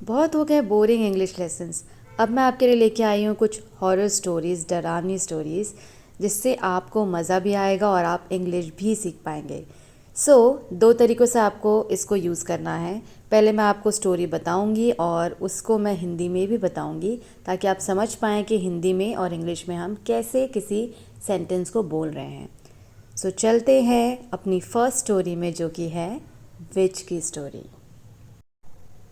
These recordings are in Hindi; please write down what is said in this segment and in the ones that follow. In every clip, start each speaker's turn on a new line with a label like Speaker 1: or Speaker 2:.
Speaker 1: बहुत हो गए बोरिंग इंग्लिश लेसन्स। अब मैं आपके लिए लेके आई हूँ कुछ हॉरर स्टोरीज़, डरावनी स्टोरीज़, जिससे आपको मज़ा भी आएगा और आप इंग्लिश भी सीख पाएंगे। दो तरीक़ों से आपको इसको यूज़ करना है। पहले मैं आपको स्टोरी बताऊंगी और उसको मैं हिंदी में भी बताऊंगी, ताकि आप समझ पाएँ कि हिंदी में और इंग्लिश में हम कैसे किसी सेंटेंस को बोल रहे हैं। चलते हैं अपनी फर्स्ट स्टोरी में, जो कि है विच की story.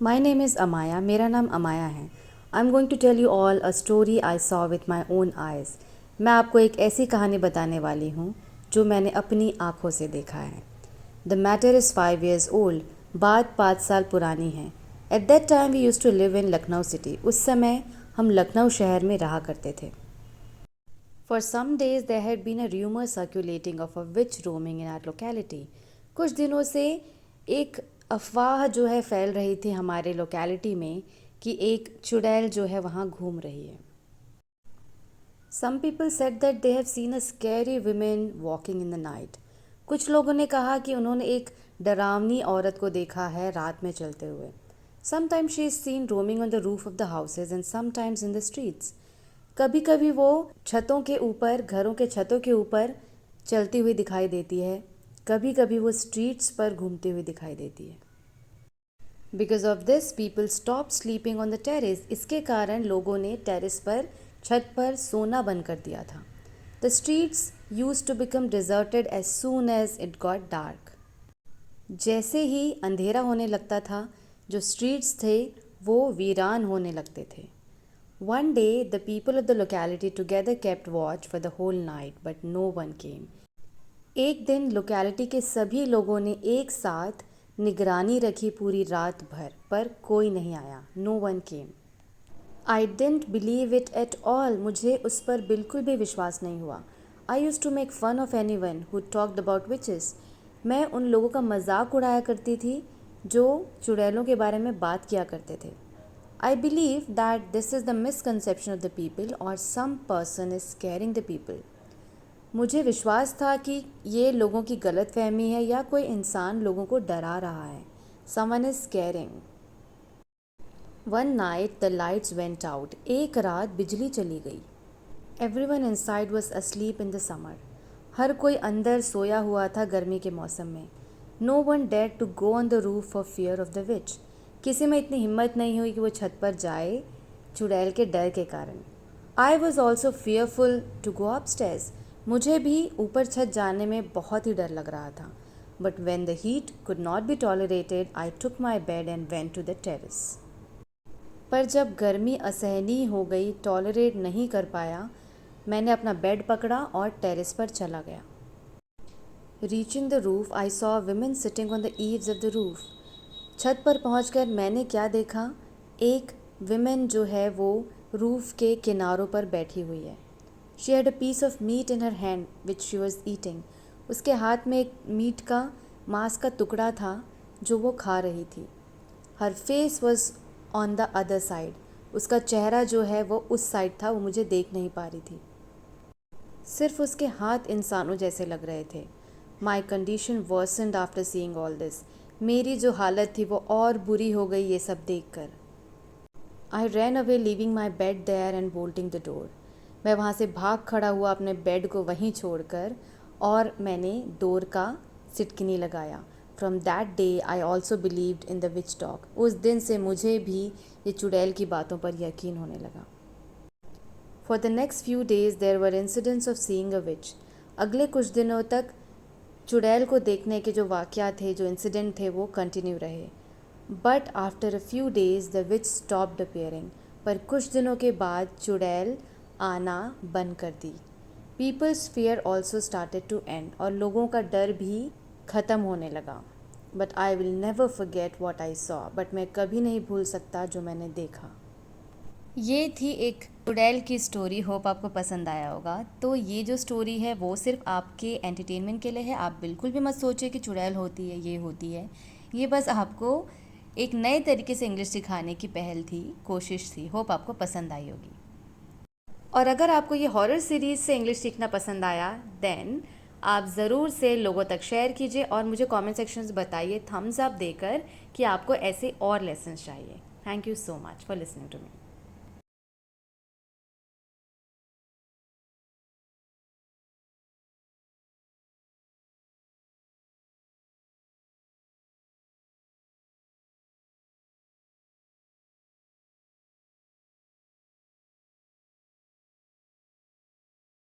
Speaker 1: My name is Amaya. मेरा नाम अमाया है। I am going to tell you all a story I saw with my own eyes. मैं आपको एक ऐसी कहानी बताने वाली हूँ जो मैंने अपनी आँखों से देखा है। The matter is 5 years old. बात 5 साल पुरानी है। At that time we used to live in Lucknow city. उस समय हम लखनऊ शहर में रहा करते थे। For some days there had been a rumor circulating of a witch roaming in our locality. कुछ दिनों से एक अफवाह जो है फैल रही थी हमारे लोकेलिटी में कि एक चुड़ैल जो है वहाँ घूम रही है। Some people said that they have seen a scary woman walking in the night. कुछ लोगों ने कहा कि उन्होंने एक डरावनी औरत को देखा है रात में चलते हुए। Sometimes she is seen roaming on the roof of the houses and sometimes in the streets. कभी कभी वो छतों के ऊपर, घरों के छतों के ऊपर चलती हुई दिखाई देती है। कभी कभी वो स्ट्रीट्स पर घूमती हुई दिखाई देती है। Because of this people stop sleeping on the terrace. इसके कारण लोगों ने टेरेस पर, छत पर सोना बंद कर दिया था। The streets used to become deserted as soon as it got dark. जैसे ही अंधेरा होने लगता था, जो स्ट्रीट्स थे वो वीरान होने लगते थे। One day, the people of the locality together kept watch for the whole night, but no one came. एक दिन लोकेलिटी के सभी लोगों ने एक साथ निगरानी रखी पूरी रात भर, पर कोई नहीं आया। No one came. I didn't believe it at all. मुझे उस पर बिल्कुल भी विश्वास नहीं हुआ। I used to make fun of anyone who talked about witches. मैं उन लोगों का मजाक उड़ाया करती थी जो चुड़ैलों के बारे में बात किया करते थे। I believe that this is the misconception of the people or some person is scaring the people. मुझे विश्वास था कि ये लोगों की गलत फहमी है या कोई इंसान लोगों को डरा रहा है। Someone is scaring. One night the lights went out. एक रात बिजली चली गई। Everyone inside was asleep in the summer. हर कोई अंदर सोया हुआ था गर्मी के मौसम में। No one dared to go on the roof for fear of the witch. किसी में इतनी हिम्मत नहीं हुई कि वो छत पर जाए चुड़ैल के डर के कारण। I was also fearful to go upstairs. मुझे भी ऊपर छत जाने में बहुत ही डर लग रहा था। But when the heat could not be tolerated I took my bed and went to the terrace. पर जब गर्मी असहनीय हो गई, टॉलरेट नहीं कर पाया, मैंने अपना बेड पकड़ा और टेरेस पर चला गया। Reaching the roof I saw women sitting on the eaves of the roof. छत पर पहुंचकर मैंने क्या देखा, एक विमेन जो है वो रूफ के किनारों पर बैठी हुई है। She had a piece of meat in her hand which she was eating. उसके हाथ में एक मीट का, मांस का टुकड़ा था जो वो खा रही थी। Her face was on the other side. उसका चेहरा जो है वो उस साइड था, वो मुझे देख नहीं पा रही थी। सिर्फ उसके हाथ इंसानों जैसे लग रहे थे। My condition worsened after seeing all this. मेरी जो हालत थी वो और बुरी हो गई ये सब देख कर। I ran away leaving my bed there and bolting the door. मैं वहाँ से भाग खड़ा हुआ अपने बेड को वहीं छोड़कर, और मैंने डोर का सिटकिनी लगाया। From that day I also believed in the which talk. उस दिन से मुझे भी ये चुड़ैल की बातों पर यकीन होने लगा। For the next few days there were incidents of seeing a witch. अगले कुछ दिनों तक चुड़ैल को देखने के जो वाक़या थे, जो इंसिडेंट थे, वो कंटिन्यू रहे। But after a few days the witch stopped appearing. पर कुछ दिनों के बाद चुड़ैल आना बंद कर दी। People's fear also started to end. और लोगों का डर भी ख़त्म होने लगा। But I will never forget what I saw. But मैं कभी नहीं भूल सकता जो मैंने देखा। ये थी एक चुड़ैल की स्टोरी। होप आपको पसंद आया होगा। तो ये जो स्टोरी है वो सिर्फ आपके एंटरटेनमेंट के लिए है। आप बिल्कुल भी मत सोचिए कि चुड़ैल होती है, ये होती है। ये बस आपको एक नए तरीके से इंग्लिश सिखाने की पहल थी, कोशिश थी। होप आपको पसंद आई होगी। और अगर आपको ये हॉरर सीरीज़ से इंग्लिश सीखना पसंद आया, देन आप ज़रूर से लोगों तक शेयर कीजिए और मुझे कमेंट सेक्शन में बताइए थम्स अप देकर कि आपको ऐसे और लेसन्स चाहिए। Thank you so much for listening to me.